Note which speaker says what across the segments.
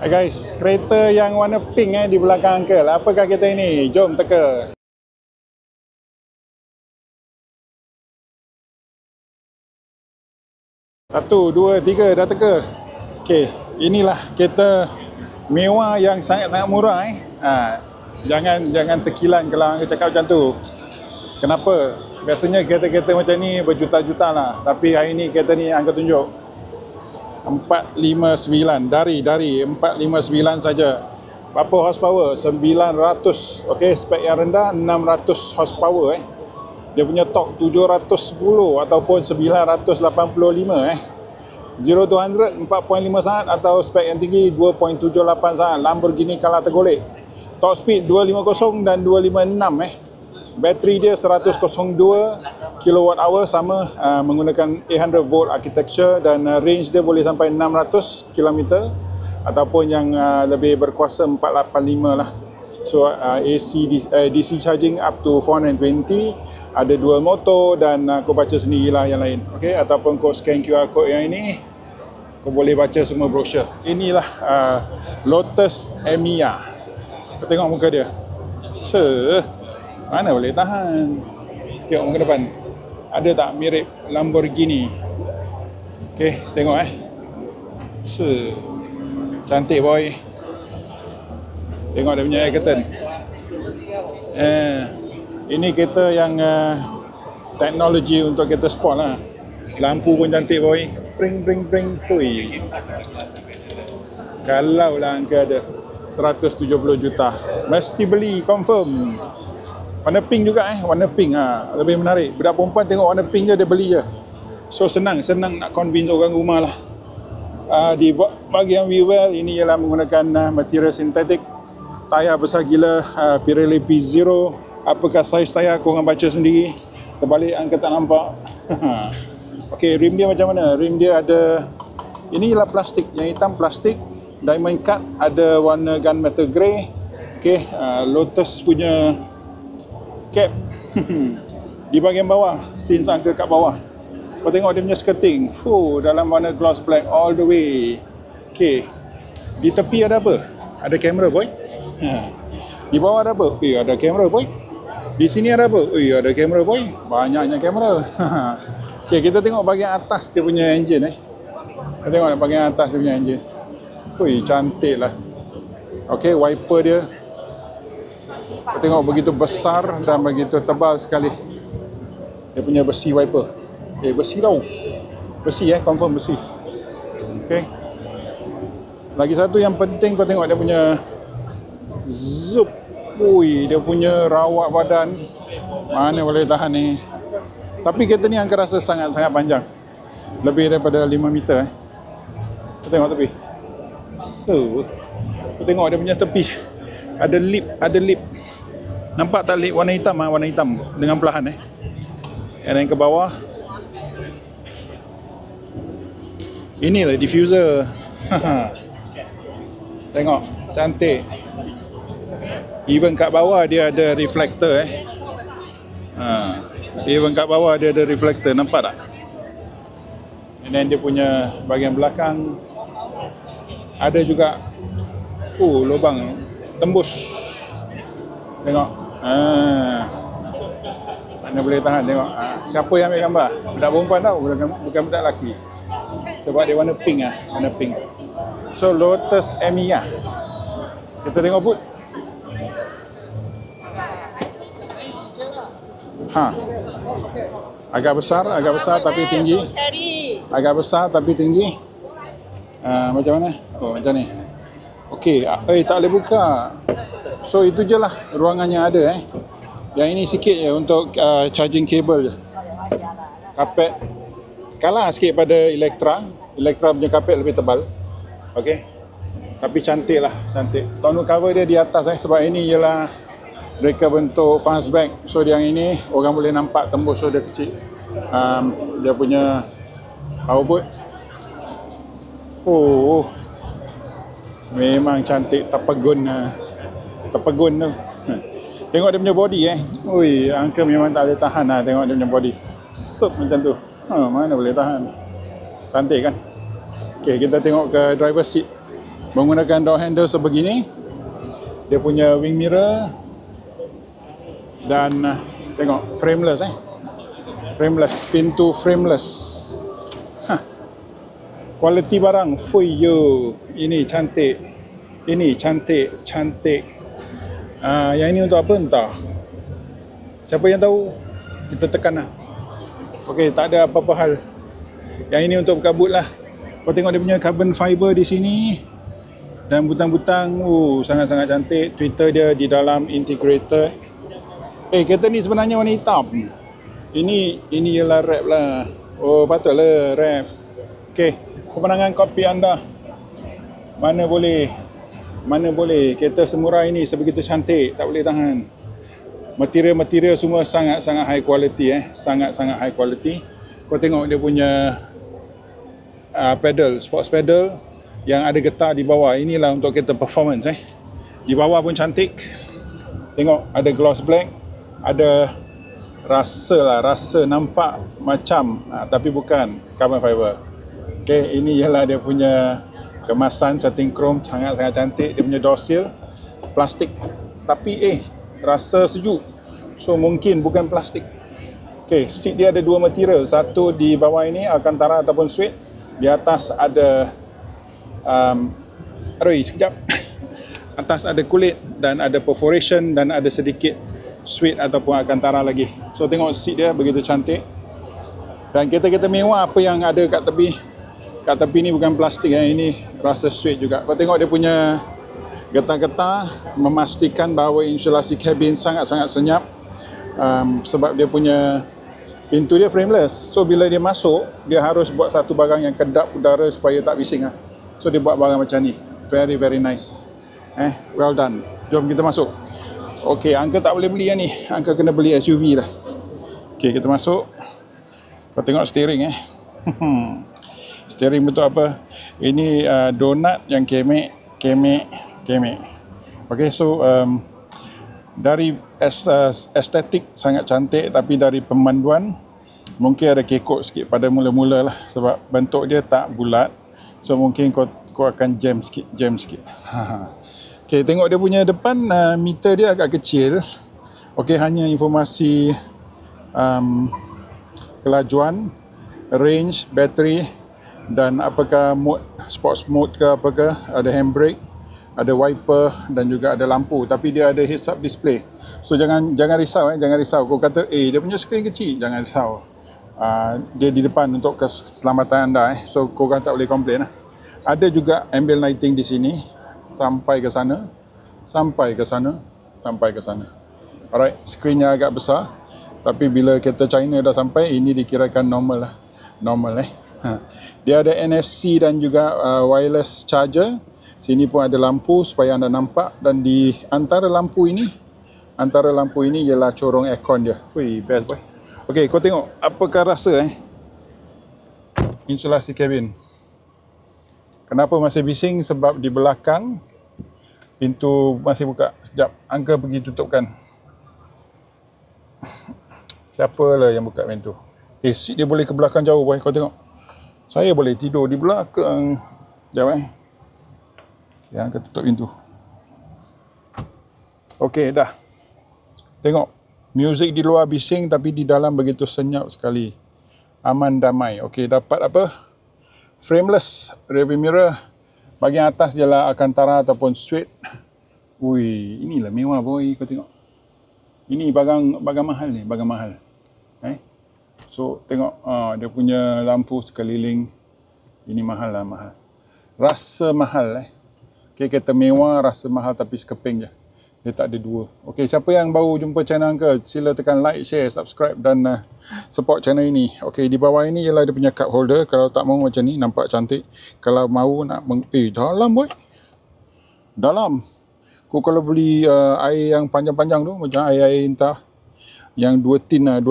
Speaker 1: Hai guys, kereta yang warna pink di belakang Uncle. Apakah kereta ini? Jom teka. 1, 2, 3 dah teka. Okey, inilah kereta mewah yang sangat-sangat murah Jangan terkilan kalau Uncle cakap macam tu. Kenapa? Biasanya kereta-kereta macam ni berjuta-juta lah. Tapi hari ni kereta ni Uncle tunjuk 459 dari 459 saja. Berapa horsepower? 900. Okey, spek yang rendah 600 horsepower Dia punya torque 710 ataupun 985 0 to 100 4.5 saat atau spek yang tinggi 2.78 saat. Lamborghini kalah tergolek. Top speed 250 dan 256 Bateri dia 102 kWh sama, menggunakan 800 volt architecture dan range dia boleh sampai 600 km ataupun yang lebih berkuasa 485 lah. So DC charging up to 420, ada dual motor dan kau baca sendirilah yang lain. Okey, ataupun kau scan QR code yang ini, kau boleh baca semua brochure. Inilah Lotus Emeya. Kau tengok muka dia. Mana boleh tahan. Tengok muka depan. Ada tak mirip Lamborghini? Okey, tengok cantik boy. Tengok dia punya air curtain. Ini kereta yang teknologi untuk kereta sport lah. Lampu pun cantik boy. Bring. Hui. Kalau lah angka ada 170 juta, mesti beli confirm. Warna pink juga warna pink lebih menarik. Budak perempuan tengok warna pink je dia beli je. So senang nak convince orang rumah lah. Di bahagian wheel ini ialah menggunakan material sintetik. Tayar besar gila, Pirelli P0. Apakah saiz tayar korang baca sendiri. Terbalik angka tak nampak. Okey, rim dia macam mana? Rim dia ada, inilah plastik, yang hitam plastik, diamond cut, ada warna gunmetal grey. Okey, Lotus punya cap di bahagian bawah, since angka kat bawah. Kau tengok dia punya skirting, dalam warna gloss black all the way. Okey, di tepi ada apa? Ada kamera boy. Di bawah ada apa? Ada kamera boy. Di sini ada apa? Ada kamera boy. Banyaknya kamera. Okey, kita tengok bahagian atas dia punya engine Kita tengok bahagian atas dia punya engine. Cantik lah. Okey, wiper dia, kita tengok begitu besar dan begitu tebal sekali. Dia punya besi wiper. Besi tau. Besi confirm besi. Okey. Lagi satu yang penting, kau tengok dia punya zoom. Dia punya rawat badan. Mana boleh tahan ni. Tapi kereta ni angka rasa sangat-sangat panjang. Lebih daripada 5 meter Kita tengok tepi. Kita tengok dia punya tepi. Ada lip. Nampak tak lip warna hitam warna hitam dengan pelahan yang ke bawah. Inilah diffuser. Tengok, cantik. Even kat bawah dia ada reflektor Even kat bawah dia ada reflektor, nampak tak? Dan dia punya bahagian belakang ada juga lubang tembus. Tengok. Mana boleh tahan, tengok. Siapa yang ambil gambar? Budak perempuan tau, bukan budak lelaki. Sebab dia warna pink warna pink. So Lotus Emeya. Kita tengok put. Agak besar tapi tinggi. Agak besar tapi tinggi. Macam mana? Macam ni. Okey, tak boleh buka. So itu je lah ruangannya ada Yang ini sikit je untuk charging cable je. Kapet kalah sikit pada Electra. Electra punya kapet lebih tebal. Okey. Tapi cantik lah, cantik. Tonneau cover dia di atas sebab ini ialah mereka bentuk fastback. So yang ini orang boleh nampak tembus, so dia kecil. Dia punya output. Memang cantik, terpegun tu. Tengok dia punya body Uncle memang tak boleh tahan tengok dia punya body. Macam tu. Mana boleh tahan. Cantik kan? Okey, kita tengok ke driver seat. menggunakan door handle sebegini. Dia punya wing mirror dan tengok frameless frameless, pintu frameless. Kualiti barang fuyo, ini cantik, ini cantik. Yang ini untuk apa entah, siapa yang tahu, kita tekan lah. Okey, tak ada apa-apa hal. Yang ini untuk kabut lah. Kau tengok dia punya carbon fiber di sini dan butang-butang, sangat-sangat cantik. Twitter dia di dalam integrated. Kereta ni sebenarnya warna hitam. Ini ialah wrap lah. Oh, patutlah wrap. Okey, pemandangan kokpit anda. Mana boleh kereta semurah ini sebegitu cantik, tak boleh tahan. Material semua sangat-sangat high quality, sangat-sangat high quality. Kau tengok dia punya pedal, sports pedal yang ada getah di bawah. Inilah untuk kereta performance. Di bawah pun cantik. Tengok ada gloss black, ada rasa nampak macam tapi bukan carbon fiber. Okey, ini ialah dia punya kemasan setting chrome, sangat-sangat cantik. Dia punya door sill plastik tapi rasa sejuk, so mungkin bukan plastik. Okey, seat dia ada dua material, satu di bawah ini Alcantara ataupun suede, di atas ada sekejap atas ada kulit dan ada perforation dan ada sedikit suede ataupun Alcantara lagi. So tengok seat dia begitu cantik. Dan kereta-kereta mewah apa yang ada kat tepi ni bukan plastik, ini rasa suede juga. Kau tengok dia punya getah-getah, memastikan bahawa insulasi kabin sangat-sangat senyap. Sebab dia punya pintu dia frameless, so bila dia masuk dia harus buat satu barang yang kedap udara supaya tak bising lah. So dia buat barang macam ni, very very nice. Well done. Jom kita masuk. Okey, Angka tak boleh beli yang ni, Angka kena beli SUV lah. Okey, kita masuk. Kau tengok steering steering betul apa? Ini donat yang kemek. Okey, so dari estetik sangat cantik, tapi dari pemanduan mungkin ada kekok sikit pada mula-mula lah, sebab bentuk dia tak bulat, so mungkin kau akan jam sikit. Okey, tengok dia punya depan, meter dia agak kecil. Okey, hanya informasi kelajuan, range, bateri dan apakah mode, sports mode ke apakah, ada handbrake, ada wiper dan juga ada lampu, tapi dia ada heads up display. So jangan risau, jangan risau. Kau kata dia punya skrin kecil, jangan risau. Dia di depan untuk keselamatan anda, so kau kan tak boleh komplain lah. Ada juga ambient lighting di sini sampai ke sana. Alright, skrinnya agak besar, tapi bila kereta China dah sampai, ini dikirakan normal. Dia ada NFC dan juga wireless charger. Sini pun ada lampu supaya anda nampak, dan di antara lampu ini ialah corong aircon dia. Wih, best boy. Okey, kau tengok apakah rasa insulasi kabin. Kenapa masih bising? Sebab di belakang pintu masih buka. Sekejap, Angka pergi tutupkan. Siapalah yang buka pintu? Seat dia boleh ke belakang jauh boy, kau tengok. Saya boleh tidur di belakang. Sekejap yang akan tutup pintu. Okey, dah. Tengok, muzik di luar bising, tapi di dalam begitu senyap sekali. Aman damai. Okey, dapat apa? Frameless rearview mirror. Bahagian atas ialah Alcantara ataupun suede. Ui, inilah mewah boy, kau tengok. Ini barang mahal ni, barang mahal. So tengok dia punya lampu sekeliling. Ini mahal. Rasa mahal Okay, kereta mewah, rasa mahal, tapi sekeping je. Dia tak ada dua. Okay, siapa yang baru jumpa channel Angka, sila tekan like, share, subscribe dan support channel ini. Okay, di bawah ini ialah dia punya cup holder. Kalau tak mau macam ni, nampak cantik. Kalau mau nak dalam boy. Dalam. Kau kalau beli air yang panjang-panjang tu, macam air entah yang dua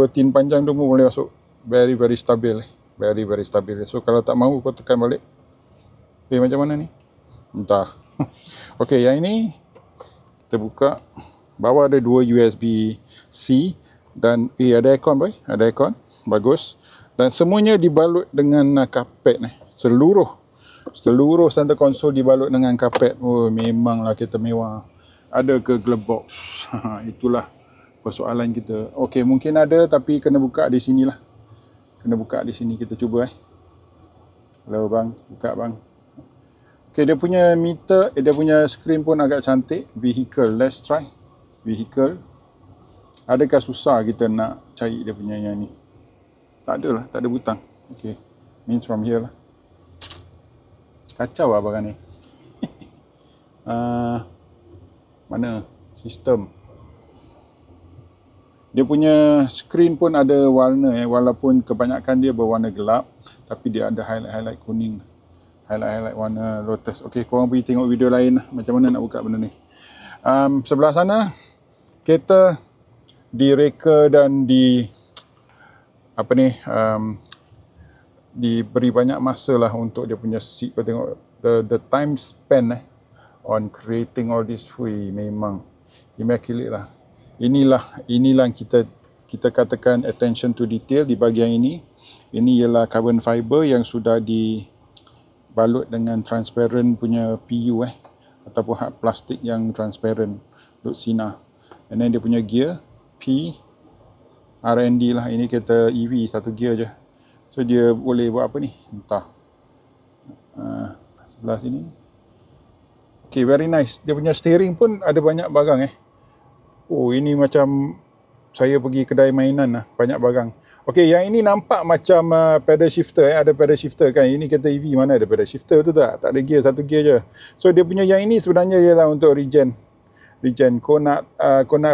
Speaker 1: tin panjang tu pun boleh masuk. Very very stabil. Very very stabil. So kalau tak mau, kau tekan balik. Macam mana ni? Entah. Okey, yang ini kita buka. Bawah ada dua USB-C dan ada aircon boy, ada aircon. Bagus. Dan semuanya dibalut dengan kapet ni. Seluruh Seluruh center console dibalut dengan kapet. Oh, memanglah kita mewah. Ada ke glove box? Itulah persoalan kita. Okey, mungkin ada tapi kena buka di sinilah. Kena buka di sini, kita cuba Hello bang, buka bang. Okey, dia punya meter, dia punya screen pun agak cantik. Vehicle, let's try. Vehicle. Adakah susah kita nak cari dia punya yang ni? Tak ada lah, tak ada butang. Okey, means from here lah. Kacau lah barang ni. Mana sistem? Dia punya screen pun ada warna walaupun kebanyakan dia berwarna gelap, tapi dia ada highlight kuning. Highlight warna Lotus. Okey, korang pergi tengok video lain lah, macam mana nak buka benda ni. Sebelah sana kereta direka dan diberi banyak masa lah untuk dia punya seat. Kau tengok the time spent on creating all this, memang immaculate lah. Inilah yang kita katakan attention to detail di bahagian ini. Ini ialah carbon fiber yang sudah dibalut dengan transparent punya PU ataupun hard plastik yang transparent duk sinar. And then dia punya gear P R&D lah. Ini kereta EV satu gear je. So dia boleh buat apa ni? Entah. Sebelah sini. Okay, very nice. Dia punya steering pun ada banyak barang Oh, ini macam saya pergi kedai mainan lah. Banyak barang. Okay, yang ini nampak macam pedal shifter Ada pedal shifter kan. Ini kereta EV mana ada pedal shifter, betul tak? Tak ada gear, satu gear je. So dia punya yang ini sebenarnya ialah untuk regen. Kau nak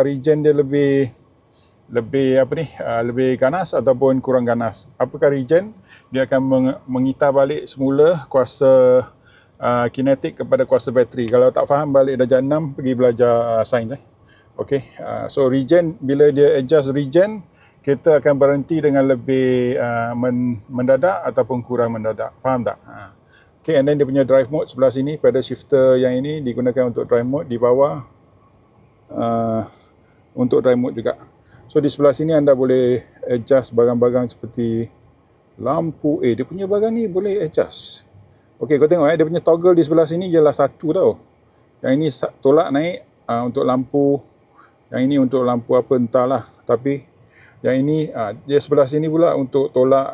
Speaker 1: regen dia lebih lebih ganas ataupun kurang ganas. Apakah regen? Dia akan mengitar balik semula kuasa kinetik kepada kuasa bateri. Kalau tak faham, balik darjah 6 pergi belajar sains. Okey, so regen, bila dia adjust regen, kita akan berhenti dengan lebih mendadak ataupun kurang mendadak. Faham tak? Okey, and then dia punya drive mode sebelah sini. Pedal shifter yang ini digunakan untuk drive mode. Di bawah untuk drive mode juga. So di sebelah sini anda boleh adjust barang-barang seperti lampu. Dia punya barang ni boleh adjust. Okey, kau tengok dia punya toggle di sebelah sini ialah satu tau. Yang ini tolak naik untuk lampu. Yang ini untuk lampu apa entahlah. Tapi yang ini dia sebelah sini pula untuk tolak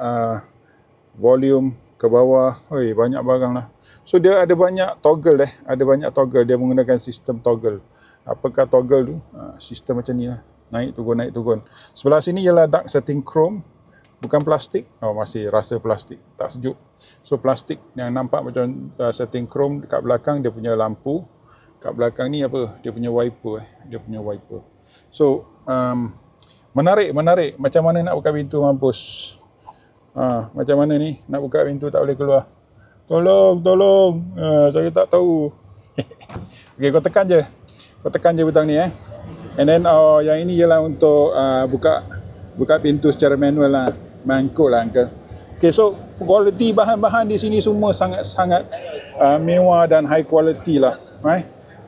Speaker 1: volume ke bawah. Banyak barang lah. So dia ada banyak toggle ada banyak toggle. Dia menggunakan sistem toggle. Apakah toggle tu? Sistem macam ni lah. Naik turun. Sebelah sini ialah dark setting chrome. Bukan plastik. Masih rasa plastik. Tak sejuk. So plastik yang nampak macam setting chrome. Dekat belakang dia punya lampu. Kat belakang ni apa? Dia punya wiper. So menarik. Macam mana nak buka pintu, mampus? Macam mana ni nak buka pintu tak boleh keluar? Tolong. Saya tak tahu. Okey, kau tekan je butang ni And then yang ini ialah untuk buka pintu secara manual lah. Mangkuk lah uncle. Okay, so kualiti bahan-bahan di sini semua sangat-sangat mewah dan high quality lah.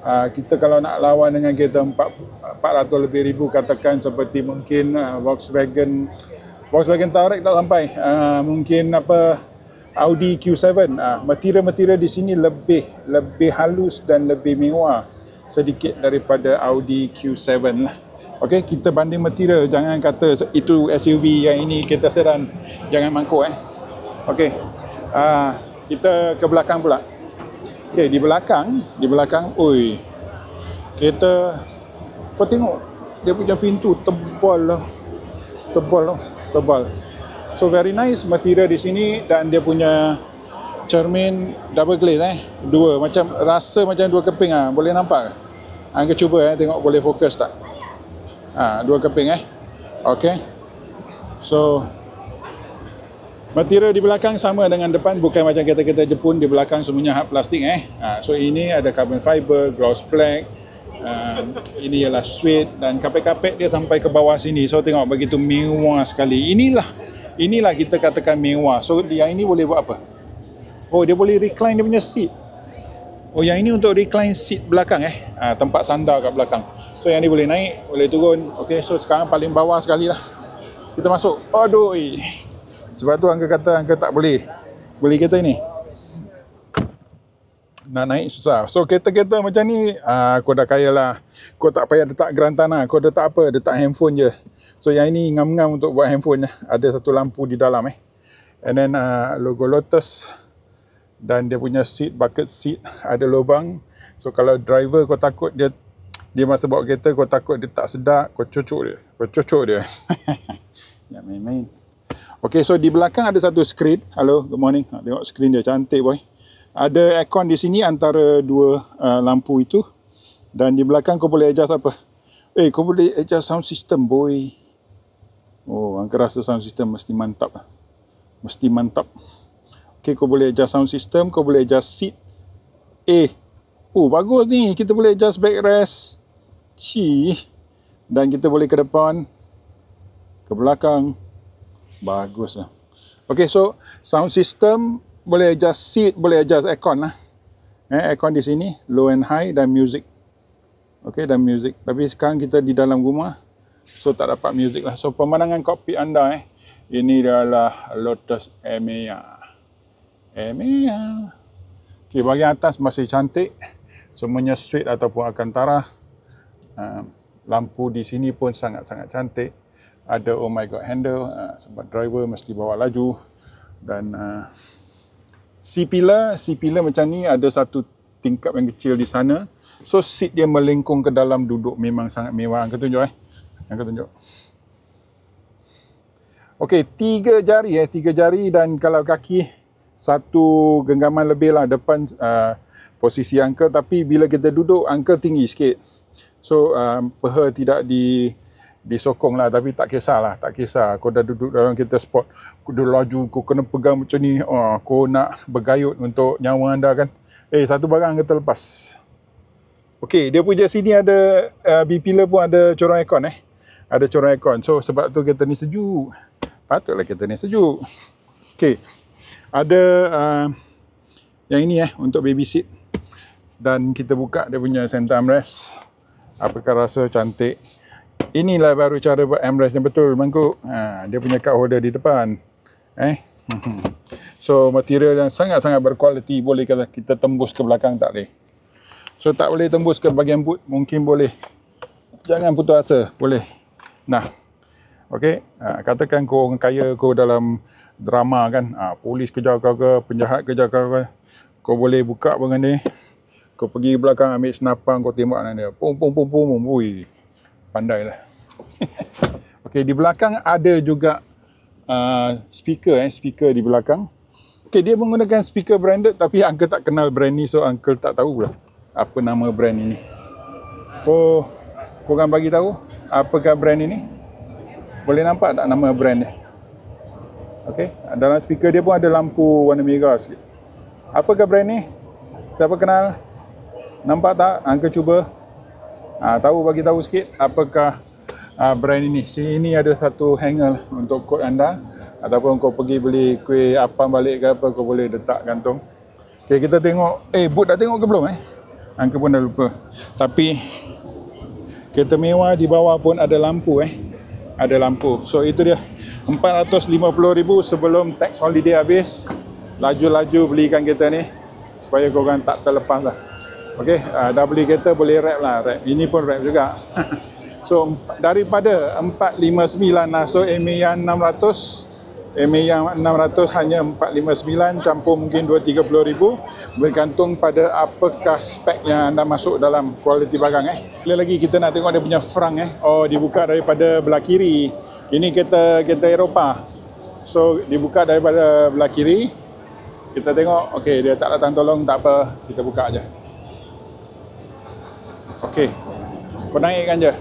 Speaker 1: Kita kalau nak lawan dengan kereta 400 lebih ribu, katakan seperti mungkin Volkswagen Touareg tak sampai. Mungkin Audi Q7. Material di sini lebih halus dan lebih mewah sedikit daripada Audi Q7 lah. Okey, kita banding material, jangan kata itu SUV, yang ini kereta sedan, jangan mangkuk Okey. Kita ke belakang pula. Okey, di belakang, kereta, kau tengok dia punya pintu tebal. So very nice material di sini, dan dia punya cermin double glaze dua, macam rasa macam dua keping boleh nampak? Angka cuba tengok boleh fokus tak? Dua keping Okey. So material di belakang sama dengan depan, bukan macam kereta-kereta Jepun di belakang semuanya hard plastik So ini ada carbon fiber, gloss black. Ini ialah suede, dan kapek-kapek dia sampai ke bawah sini. So tengok begitu mewah sekali. Inilah kita katakan mewah. So yang ini boleh buat apa? Dia boleh recline dia punya seat. Yang ini untuk recline seat belakang tempat sandar kat belakang. So yang ni boleh naik, boleh turun. Okey, so sekarang paling bawah sekali lah. Kita masuk. Aduh. Sebab tu angka kata angka tak boleh beli kereta ini. nak naik susah. So kereta-kereta macam ni kau dah kaya lah. Kau tak payah letak gerantana, kau letak apa, letak handphone je. So yang ini ngam-ngam untuk buat handphone. Ada satu lampu di dalam and then logo Lotus, dan dia punya seat, bucket seat ada lubang. So kalau driver kau takut dia masa bawa kereta, kau takut dia tak sedap, kau cucuk dia. Ya main-main. Okay, so di belakang ada satu skrin. Hello, good morning. Tengok skrin dia, cantik boy. Ada aircon di sini antara dua lampu itu. Dan di belakang kau boleh adjust apa? Kau boleh adjust sound system boy. Oh, angka rasa sound system mesti mantap lah. Mesti mantap. Okay, kau boleh adjust sound system, kau boleh adjust seat. Bagus ni. Kita boleh adjust backrest. Dan kita boleh ke depan, ke belakang. Bagus lah. Okay, so sound system, boleh adjust seat, boleh adjust aircon lah. Aircon di sini, low and high, dan music. Okay, dan music. Tapi sekarang kita di dalam rumah, so tak dapat music lah. So pemandangan kokpit anda, ini adalah Lotus Emea. Okay, bahagian atas masih cantik. Semuanya suede ataupun Alcantara. Lampu di sini pun sangat-sangat cantik. Ada oh my god handle, sebab driver mesti bawa laju. Dan C-pillar macam ni, ada satu tingkap yang kecil di sana. So seat dia melengkung ke dalam, duduk memang sangat mewah. Angka tunjuk Angka tunjuk. Okey, 3 jari dan kalau kaki satu genggaman lebih lah depan posisi angkel, tapi bila kita duduk angkel tinggi sikit. So peha tidak disokong lah, tapi tak kisah. Kau dah duduk dalam kereta sport, kau dah laju, kau kena pegang macam ni, kau nak bergayut untuk nyawa anda kan. Satu barang angkel terlepas. Okey, dia punya sini ada B-pillar pun ada corong aircon Ada corong aircon. So sebab tu kereta ni sejuk. Patutlah kereta ni sejuk. Okey. Ada yang ini untuk baby seat. Dan kita buka dia punya center armrest. Apakah rasa cantik. Inilah baru cara buat armrest yang betul, mangkuk. Dia punya cup holder di depan. So material yang sangat-sangat berkualiti. Boleh kita tembus ke belakang, tak boleh. So tak boleh tembus ke bahagian boot, mungkin boleh. Jangan putus asa, boleh. Nah, okey. Katakan kau orang kaya, kau dalam drama kan, polis kejar kau ke, penjahat kejar kau ke, kau boleh buka barang ni, kau pergi belakang ambil senapan, kau tembak dengan dia, pum. Ui, pandai lah. Okey, di belakang ada juga speaker di belakang. Okey, dia menggunakan speaker branded, tapi uncle tak kenal brand ni, so uncle tak tahu pula apa nama brand ini. Korang bagi tahu apakah brand ini? Boleh nampak tak nama brand dia? Okey, dalam speaker dia pun ada lampu warna merah sikit. Apakah brand ni? Siapa kenal? Nampak tak? Uncle cuba. Bagi tahu sikit apakah brand ini. Sini ada satu hanger untuk kod anda, ataupun kau pergi beli kuih apam balik ke apa, kau boleh letak gantung. Okey, kita tengok. Boot dah tengok ke belum Uncle pun dah lupa. Tapi kereta mewah di bawah pun ada lampu Ada lampu. So itu dia. 450,000 sebelum tax holiday habis. Laju-laju belikan kereta ni supaya korang tak terlepas lah. Okey, dah beli kereta boleh wrap lah. Ini pun wrap juga. So daripada 459 lah. So Emea 600 hanya 459, campur mungkin 230,000, bergantung pada apakah spek yang anda masuk dalam kualiti barang Sekali lagi kita nak tengok dia punya front dibuka daripada belah kiri. Ini kereta Eropah. So dibuka daripada belah kiri. Kita tengok, okey, dia tak datang tolong, tak apa, kita buka aja. Okey, kau naikkan je.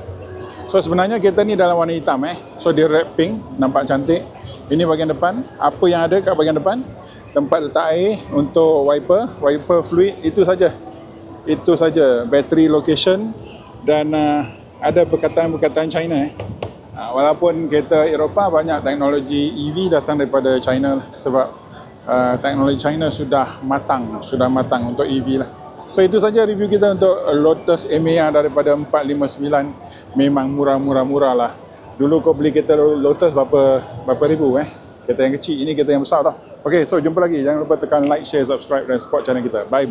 Speaker 1: So sebenarnya kereta ni dalam warna hitam So dia wrap pink, nampak cantik. Ini bahagian depan. Apa yang ada kat bahagian depan? Tempat letak air untuk wiper fluid, itu saja. Battery location dan ada perkataan China Walaupun kereta Eropah banyak teknologi EV datang daripada China sebab teknologi China sudah matang untuk EV lah. So itu saja review kita untuk Lotus Emea daripada 459. Memang murah lah. Dulu kau beli kereta Lotus berapa ribu Kereta yang kecil, ini kereta yang besar tau. Okey, so jumpa lagi. Jangan lupa tekan like, share, subscribe dan support channel kita. Bye.